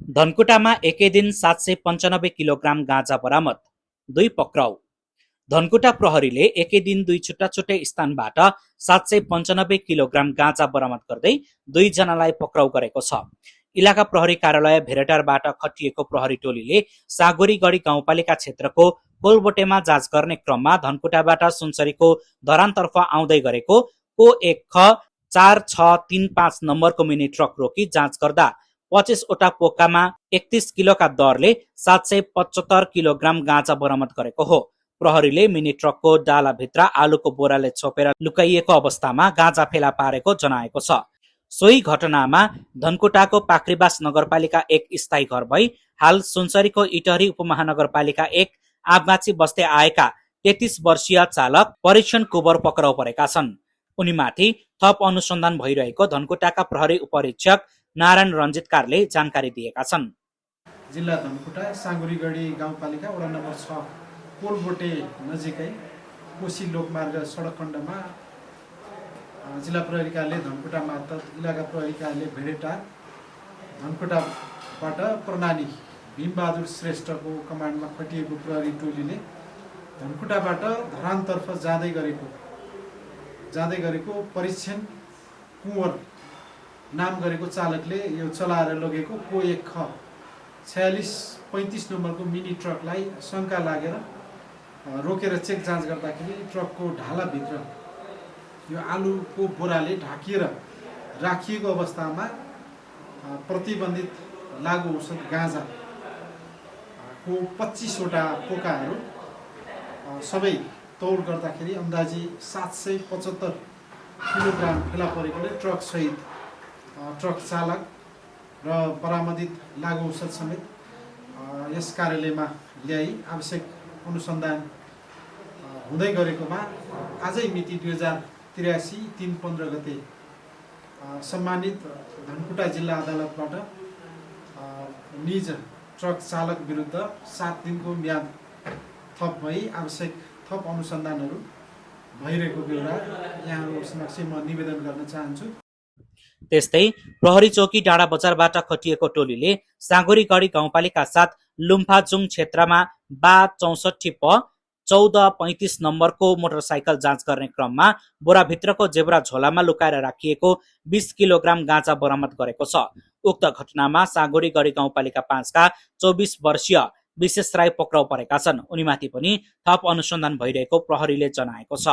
धनकुटामा एकै दिन 795 किलोग्राम गाँजा बरामद, 2 पक्राउ। धनकुटा प्रहरीले एकै दिन 2 छुट्टा छुट्टै स्थानबाट 795 किलोग्राम गाँजा बरामद गर्दै 2 जनालाई पक्राउ गरेको छ। इलाका प्रहरी कार्यालय भेरेटारबाट खटिएको प्रहरी टोलीले सागुरीगढी गाउँपालिका क्षेत्रको कोलबोटेमा जाँच गर्ने क्रममा धनकुटाबाट सुनसरीको धरानतर्फ आउँदै गरेको को 1 ख 4635 नम्बरको मिनी ट्रक रोकी जाँच गर्दा 25 वटा पोकामा 31 किलोका दरले 775 किलोग्राम गाँजा बरामद गरेको हो। प्रहरीले मिनी ट्रकको डालाभित्र आलुको बोराले छोपेर लुकाइएको अवस्थामा गाँजा फेला पारेको जनाएको छ। सोही घटनामा धनकुटाको पाख्रीबास नगरपालिका 1 स्थायी घर भई हाल सुनसरीको इटहरी उपमहानगरपालिका 1 आबगाछी बस्दै आएका 33 वर्षीय चालक परीक्षण कुबर पक्राउ परेका छन्। उनीमाथि थप अनुसन्धान भइरहेको धनकुटाका प्रहरी उपरीक्षक नारायण रञ्जित कारले जानकारी दिएका छन्। जिल्ला धनकुटा सागुरीगढी गाउँपालिका वडा नम्बर 6 कोलबोटे नजिकै कोशी लोकमार्ग सडक खण्डमा जिल्ला प्रहरी कार्यालय धनकुटा मार्फत इलाका प्रहरी कार्यालय भेडेटार धनकुटाबाट प्रणाली भीमबहादुर श्रेष्ठको कमान्डमा खटिएको प्रहरी टोलीले धनकुटाबाट धरानतर्फ जाँदै गरेको परीक्षण कुँवर नाम गरेको चालकले यो चलाएर लगेको को 1 ख 4635 नम्बरको मिनी ट्रकलाई शङ्का लागेर रोकेर चेक जाँच गर्दाखेरि ट्रकको ढालाभित्र यो आलुको बोराले ढाकिएर राखिएको अवस्थामा प्रतिबन्धित लागु औषध गाँजाको 25 वटा पोकाहरू सबै तौल गर्दाखेरि अन्दाजी 775 किलोग्राम फेला परेकोले ट्रक सहित ट्रक चालक र बरामदित लागु औषध समेत यस कार्यालयमा ल्याई आवश्यक अनुसन्धान हुँदै गरेकोमा आजै मिति 2083 3/15 गते सम्मानित धनकुटा जिल्ला अदालतबाट निज ट्रक चालक विरुद्ध 7 दिनको म्याद थप भई आवश्यक थप अनुसन्धानहरू भइरहेको बेला यहाँहरू समक्ष म निवेदन गर्न चाहन्छु। त्यस्तै प्रहरी चौकी डाँडा बजारबाट खटिएको टोलीले सागुरीगढी गाउँपालिका 7 लुम्फाजुङ क्षेत्रमा बा 64 प 1435 नम्बरको मोटरसाइकल जाँच गर्ने क्रममा बोराभित्रको जेब्रा झोलामा लुकाएर राखिएको 20 किलोग्राम गाँजा बरामद गरेको छ। उक्त घटनामा सागुरीगढी गाउँपालिका 5 का 24 वर्षीय विशेष राई पक्राउ परेका छन्। उनीमाथि पनि थप अनुसन्धान भइरहेको प्रहरीले जनाएको छ।